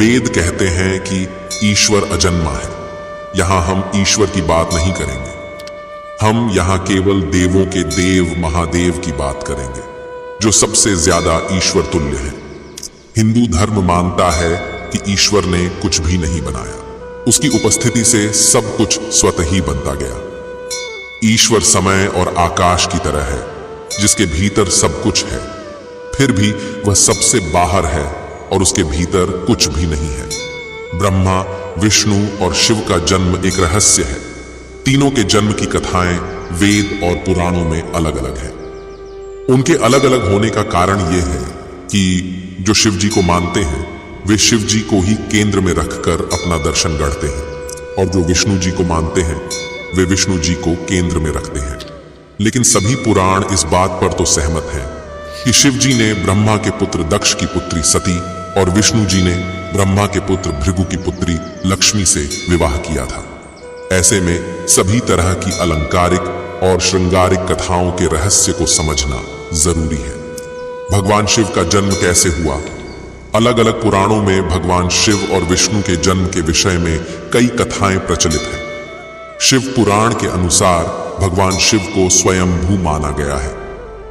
वेद कहते हैं कि ईश्वर अजन्मा है। यहां हम ईश्वर की बात नहीं करेंगे, हम यहां केवल देवों के देव महादेव की बात करेंगे, जो सबसे ज्यादा ईश्वर तुल्य है। हिंदू धर्म मानता है कि ईश्वर ने कुछ भी नहीं बनाया, उसकी उपस्थिति से सब कुछ स्वतः ही बनता गया। ईश्वर समय और आकाश की तरह है, जिसके भीतर सब कुछ है, फिर भी वह सबसे बाहर है और उसके भीतर कुछ भी नहीं है। ब्रह्मा, विष्णु और शिव का जन्म एक रहस्य है। तीनों के जन्म की कथाएं वेद और पुराणों में अलग अलग है। उनके अलग अलग होने का कारण यह है कि जो शिव जी को मानते हैं वे शिव जी को ही केंद्र में रखकर अपना दर्शन गढ़ते हैं, और जो विष्णु जी को मानते हैं वे विष्णु जी को केंद्र में रखते हैं। लेकिन सभी पुराण इस बात पर तो सहमत हैं कि शिव जी ने ब्रह्मा के पुत्र दक्ष की पुत्री सती और विष्णु जी ने ब्रह्मा के पुत्र भृगु की पुत्री लक्ष्मी से विवाह किया था। ऐसे में सभी तरह की अलंकारिक और श्रृंगारिक कथाओं के रहस्य को समझना जरूरी है। भगवान शिव का जन्म कैसे हुआ? अलग अलग पुराणों में भगवान शिव और विष्णु के जन्म के विषय में कई कथाएं प्रचलित हैं। शिव पुराण के अनुसार भगवान शिव को स्वयंभू माना गया है,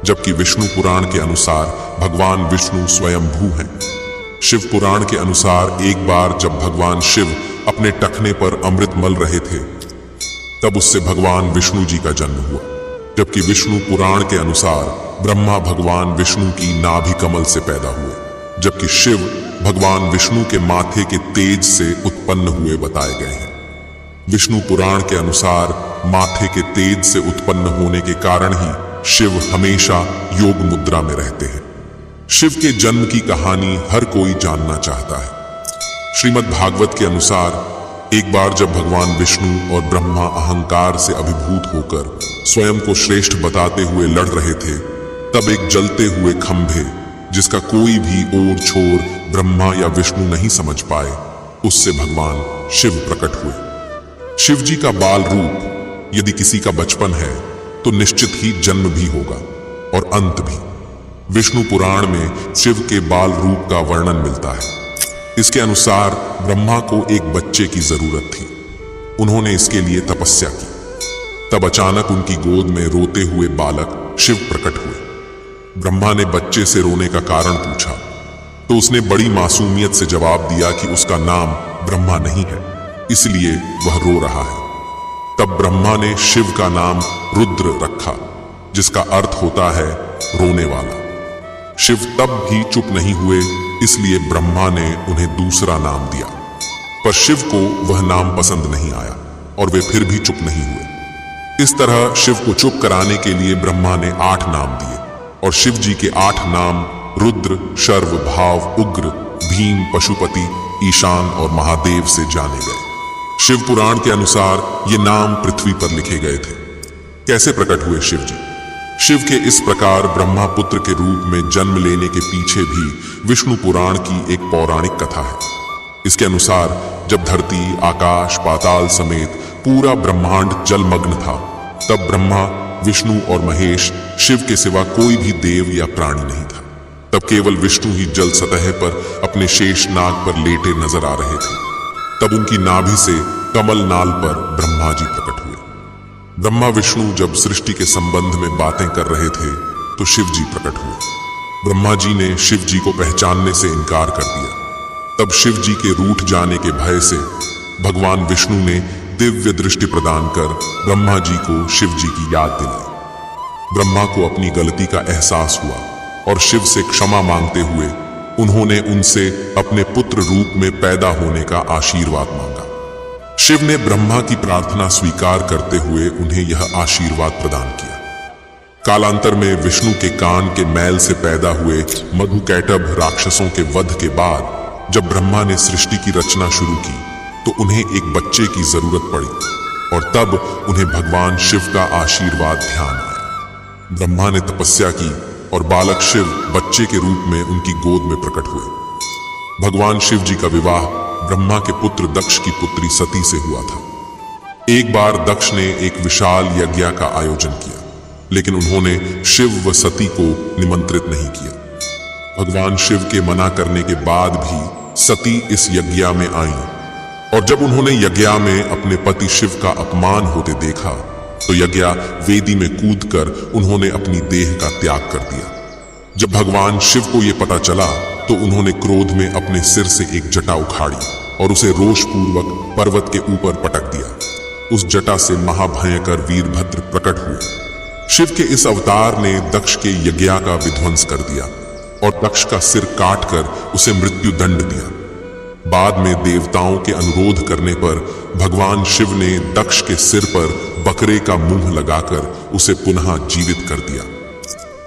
जबकि विष्णु पुराण के अनुसार भगवान विष्णु स्वयंभू हैं। शिव पुराण के अनुसार एक बार जब भगवान शिव अपने टखने पर अमृत मल रहे थे, तब उससे भगवान विष्णु जी का जन्म हुआ। जबकि विष्णु पुराण के अनुसार ब्रह्मा भगवान विष्णु की नाभि कमल से पैदा हुए, जबकि शिव भगवान विष्णु के माथे के तेज से उत्पन्न हुए बताए गए हैं। विष्णु पुराण के अनुसार माथे के तेज से उत्पन्न होने के कारण ही शिव हमेशा योग मुद्रा में रहते हैं। शिव के जन्म की कहानी हर कोई जानना चाहता है। श्रीमद् भागवत के अनुसार एक बार जब भगवान विष्णु और ब्रह्मा अहंकार से अभिभूत होकर स्वयं को श्रेष्ठ बताते हुए लड़ रहे थे, तब एक जलते हुए खंभे, जिसका कोई भी ओर छोर ब्रह्मा या विष्णु नहीं समझ पाए, उससे भगवान शिव प्रकट हुए। शिव जी का बाल रूप, यदि किसी का बचपन है तो निश्चित ही जन्म भी होगा और अंत भी। विष्णु पुराण में शिव के बाल रूप का वर्णन मिलता है। इसके अनुसार ब्रह्मा को एक बच्चे की जरूरत थी। उन्होंने इसके लिए तपस्या की। तब अचानक उनकी गोद में रोते हुए बालक शिव प्रकट हुए। ब्रह्मा ने बच्चे से रोने का कारण पूछा तो उसने बड़ी मासूमियत से जवाब दिया कि उसका नाम ब्रह्मा नहीं है, इसलिए वह रो रहा है। तब ब्रह्मा ने शिव का नाम रुद्र रखा, जिसका अर्थ होता है रोने वाला। शिव तब भी चुप नहीं हुए, इसलिए ब्रह्मा ने उन्हें दूसरा नाम दिया, पर शिव को वह नाम पसंद नहीं आया और वे फिर भी चुप नहीं हुए। इस तरह शिव को चुप कराने के लिए ब्रह्मा ने 8 नाम दिए और शिव जी के 8 नाम रुद्र, शर्व, भाव, उग्र, भीम, पशुपति, ईशान और महादेव से जाने गए। शिव पुराण के अनुसार ये नाम पृथ्वी पर लिखे गए थे। कैसे प्रकट हुए शिव जी? शिव के इस प्रकार ब्रह्मा पुत्र के रूप में जन्म लेने के पीछे भी विष्णु पुराण की एक पौराणिक कथा है। इसके अनुसार जब धरती, आकाश, पाताल समेत पूरा ब्रह्मांड जलमग्न था, तब ब्रह्मा, विष्णु और महेश, शिव के सिवा कोई भी देव या प्राणी नहीं था। तब केवल विष्णु ही जल सतह पर अपने शेष नाग पर लेटे नजर आ रहे थे। तब उनकी नाभि से कमल नाल पर ब्रह्मा जी प्रकट हुए। ब्रह्मा विष्णु जब सृष्टि के संबंध में बातें कर रहे थे तो शिव जी प्रकट हुए। ब्रह्मा जी ने शिव जी को पहचानने से इनकार कर दिया। तब शिव जी के रूठ जाने के भय से भगवान विष्णु ने दिव्य दृष्टि प्रदान कर ब्रह्मा जी को शिव जी की याद दिलाई। ब्रह्मा को अपनी गलती का एहसास हुआ और शिव से क्षमा मांगते हुए उन्होंने उनसे अपने पुत्र रूप में पैदा होने का आशीर्वाद मांगा। शिव ने ब्रह्मा की प्रार्थना स्वीकार करते हुए उन्हें यह आशीर्वाद प्रदान किया। कालांतर में विष्णु के कान के मैल से पैदा हुए मधुकैटभ राक्षसों के वध के बाद जब ब्रह्मा ने सृष्टि की रचना शुरू की तो उन्हें एक बच्चे की जरूरत पड़ी और तब उन्हें भगवान शिव का आशीर्वाद ध्यान आया। ब्रह्मा ने तपस्या की और बालक शिव बच्चे के रूप में उनकी गोद में प्रकट हुए। भगवान शिव जी का विवाह ब्रह्मा के पुत्र दक्ष की पुत्री सती से हुआ था। एक बार दक्ष ने एक विशाल यज्ञ का आयोजन किया, लेकिन उन्होंने शिव व सती को निमंत्रित नहीं किया। भगवान शिव के मना करने के बाद भी सती इस यज्ञ में आईं, और जब उन्होंने यज्ञ में अपने पति शिव का अपमान होते देखा तो यज्ञ वेदी में कूदकर उन्होंने अपनी देह का त्याग कर दिया। जब भगवान शिव को यह पता चला तो उन्होंने क्रोध में अपने सिर से एक जटा उखाड़ी और उसे रोषपूर्वक पर्वत के ऊपर पटक दिया। उस जटा से महाभयंकर वीरभद्र प्रकट हुए। शिव के इस अवतार ने दक्ष के यज्ञ का विध्वंस कर दिया और दक्ष का सिर काटकर उसे मृत्यु दंड दिया। बाद में देवताओं के अनुरोध करने पर भगवान शिव ने दक्ष के सिर पर बकरे का मुंह लगाकर उसे पुनः जीवित कर दिया।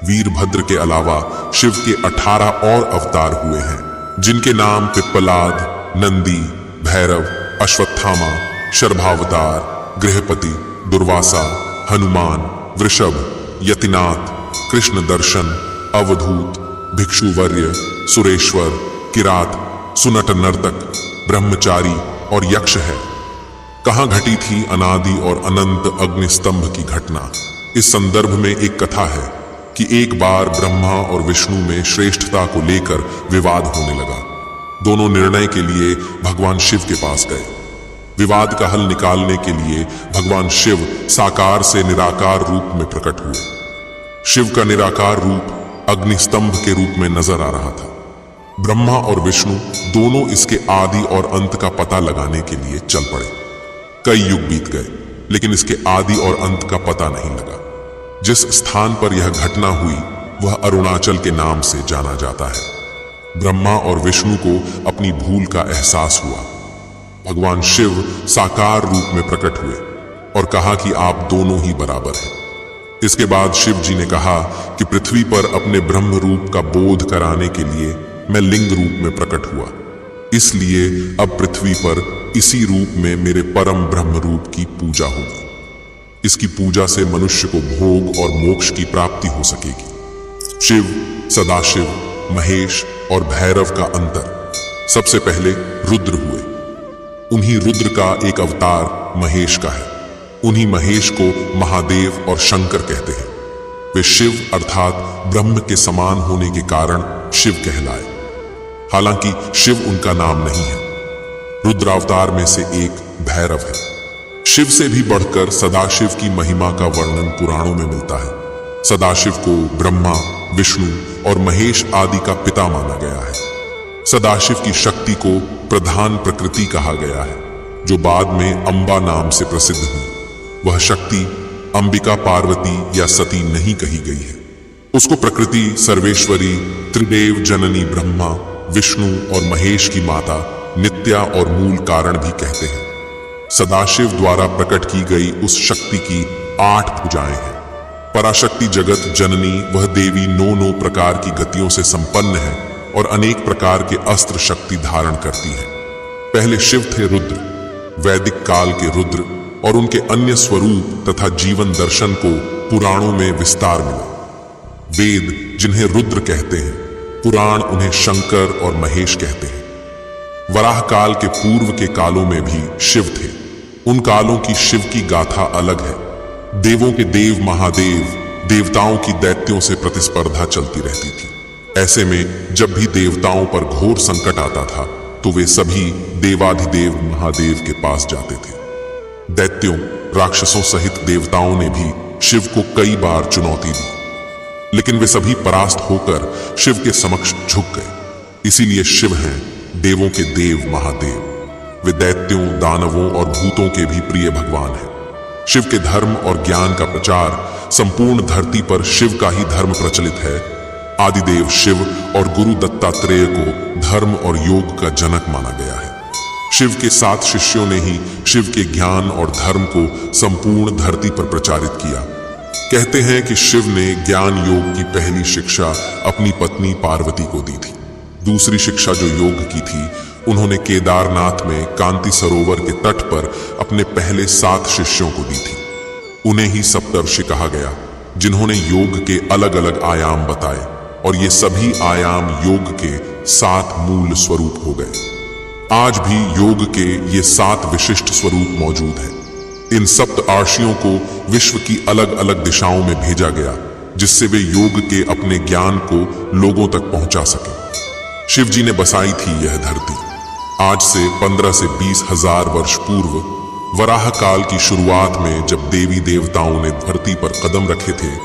वीरभद्र के अलावा शिव के 18 और अवतार हुए हैं, जिनके नाम पिप्पलाद, नंदी, भैरव, अश्वत्थामा, शर्भावतार, गृहपति, दुर्वासा, हनुमान, वृषभ, यतिनाथ, कृष्ण दर्शन, अवधूत, भिक्षुवर्य, सुरेश्वर, किरात, सुनट नर्तक, ब्रह्मचारी और यक्ष है। कहाँ घटी थी अनादि और अनंत अग्निस्तंभ की घटना। इस संदर्भ में एक कथा है कि एक बार ब्रह्मा और विष्णु में श्रेष्ठता को लेकर विवाद होने लगा। दोनों निर्णय के लिए भगवान शिव के पास गए। विवाद का हल निकालने के लिए भगवान शिव साकार से निराकार रूप में प्रकट हुए। शिव का निराकार रूप अग्निस्तंभ के रूप में नजर आ रहा था। ब्रह्मा और विष्णु दोनों इसके आदि और अंत का पता लगाने के लिए चल पड़े। कई युग बीत गए, लेकिन इसके आदि और अंत का पता नहीं लगा। जिस स्थान पर यह घटना हुई वह अरुणाचल के नाम से जाना जाता है। ब्रह्मा और विष्णु को अपनी भूल का एहसास हुआ। भगवान शिव साकार रूप में प्रकट हुए और कहा कि आप दोनों ही बराबर हैं। इसके बाद शिव जी ने कहा कि पृथ्वी पर अपने ब्रह्म रूप का बोध कराने के लिए मैं लिंग रूप में प्रकट हुआ, इसलिए अब पृथ्वी पर इसी रूप में मेरे परम ब्रह्म रूप की पूजा होगी। इसकी पूजा से मनुष्य को भोग और मोक्ष की प्राप्ति हो सकेगी। शिव, सदाशिव, महेश और भैरव का अंतर। सबसे पहले रुद्र हुए। उन्हीं रुद्र का एक अवतार महेश का है। उन्हीं महेश को महादेव और शंकर कहते हैं। वे शिव अर्थात ब्रह्म के समान होने के कारण शिव कहलाए, हालांकि शिव उनका नाम नहीं है। रुद्र अवतार में से एक भैरव है। शिव से भी बढ़कर सदाशिव की महिमा का वर्णन पुराणों में मिलता है। सदाशिव को ब्रह्मा, विष्णु और महेश आदि का पिता माना गया है। सदाशिव की शक्ति को प्रधान प्रकृति कहा गया है, जो बाद में अंबा नाम से प्रसिद्ध हुई। वह शक्ति अंबिका, पार्वती या सती नहीं कही गई है। उसको प्रकृति, सर्वेश्वरी, त्रिदेव जननी ब्रह्मा, विष्णु और महेश की माता, नित्या और मूल कारण भी कहते हैं। सदाशिव द्वारा प्रकट की गई उस शक्ति की 8 भुजाएं हैं। पराशक्ति जगत जननी वह देवी 9 प्रकार की गतियों से संपन्न है और अनेक प्रकार के अस्त्र शक्ति धारण करती है। पहले शिव थे रुद्र, वैदिक काल के रुद्र, और उनके अन्य स्वरूप तथा जीवन दर्शन को पुराणों में विस्तार मिला। वेद जिन्हें रुद्र कहते हैं, पुराण उन्हें शंकर और महेश कहते हैं। वराह काल के पूर्व के कालों में भी शिव थे। उन कालों की शिव की गाथा अलग है। देवों के देव महादेव, देवताओं की दैत्यों से प्रतिस्पर्धा चलती रहती थी। ऐसे में जब भी देवताओं पर घोर संकट आता था तो वे सभी देवाधिदेव महादेव के पास जाते थे। दैत्यों, राक्षसों सहित देवताओं ने भी शिव को कई बार चुनौती दी, लेकिन वे सभी परास्त होकर शिव के समक्ष झुक गए। इसीलिए शिव हैं देवों के देव महादेव। वे दैत्यों, दानवों और भूतों के भी प्रिय भगवान हैं। शिव के धर्म और ज्ञान का प्रचार संपूर्ण धरती पर शिव का ही धर्म प्रचलित है। आदिदेव शिव और गुरु दत्तात्रेय को धर्म और योग का जनक माना गया है। शिव के 7 शिष्यों ने ही शिव के ज्ञान और धर्म को संपूर्ण धरती पर प्रचारित किया। कहते हैं कि शिव ने ज्ञान योग की पहली शिक्षा अपनी पत्नी पार्वती को दी थी। दूसरी शिक्षा जो योग की थी उन्होंने केदारनाथ में कांति सरोवर के तट पर अपने पहले 7 शिष्यों को दी थी। उन्हें ही सप्तर्षि कहा गया, जिन्होंने योग के अलग अलग आयाम बताए, और ये सभी आयाम योग के 7 मूल स्वरूप हो गए। आज भी योग के ये 7 विशिष्ट स्वरूप मौजूद हैं। इन सप्त आर्षियों को विश्व की अलग अलग दिशाओं में भेजा गया, जिससे वे योग के अपने ज्ञान को लोगों तक पहुंचा सके। शिव जी ने बसाई थी यह धरती। आज से 15 से 20 हजार वर्ष पूर्व वराह काल की शुरुआत में जब देवी देवताओं ने धरती पर कदम रखे थे,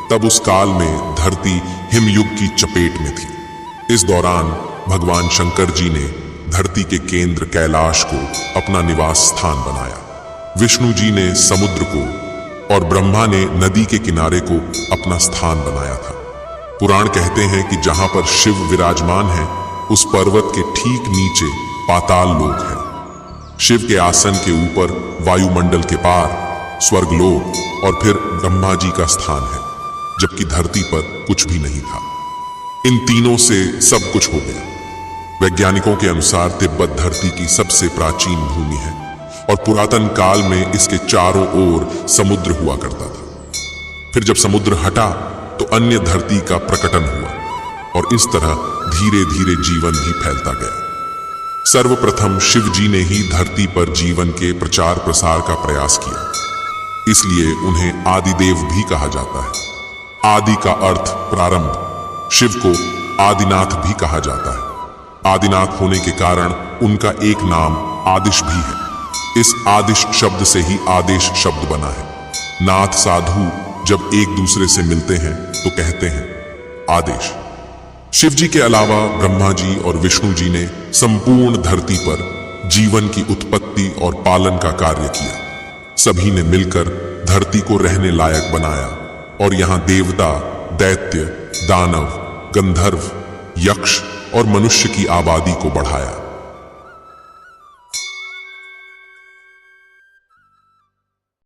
तब उस काल में धरती हिमयुग की चपेट में थी। इस दौरान भगवान शंकर जी ने धरती के केंद्र कैलाश को अपना निवास स्थान बनाया। विष्णु जी ने समुद्र को और ब्रह्मा ने नदी के किनारे को अपना स्थान बनाया था। पुराण कहते हैं कि जहां पर शिव विराजमान है, उस पर्वत के ठीक नीचे पाताल लोक है। शिव के आसन के ऊपर वायुमंडल के पार स्वर्गलोक और फिर ब्रह्मा जी का स्थान है, जबकि धरती पर कुछ भी नहीं था। इन तीनों से सब कुछ हो गया। वैज्ञानिकों के अनुसार तिब्बत धरती की सबसे प्राचीन भूमि है और पुरातन काल में इसके चारों ओर समुद्र हुआ करता था। फिर जब समुद्र हटा तो अन्य धरती का प्रकटन हुआ और इस तरह धीरे धीरे जीवन भी फैलता गया। सर्वप्रथम शिव जी ने ही धरती पर जीवन के प्रचार प्रसार का प्रयास किया, इसलिए उन्हें आदिदेव भी कहा जाता है। आदि का अर्थ प्रारंभ। शिव को आदिनाथ भी कहा जाता है। आदिनाथ होने के कारण उनका एक नाम आदिश भी है। इस आदिश शब्द से ही आदेश शब्द बना है। नाथ साधु जब एक दूसरे से मिलते हैं तो कहते हैं आदेश। शिव जी के अलावा ब्रह्मा जी और विष्णु जी ने संपूर्ण धरती पर जीवन की उत्पत्ति और पालन का कार्य किया। सभी ने मिलकर धरती को रहने लायक बनाया और यहाँ देवता, दैत्य, दानव, गंधर्व, यक्ष और मनुष्य की आबादी को बढ़ाया।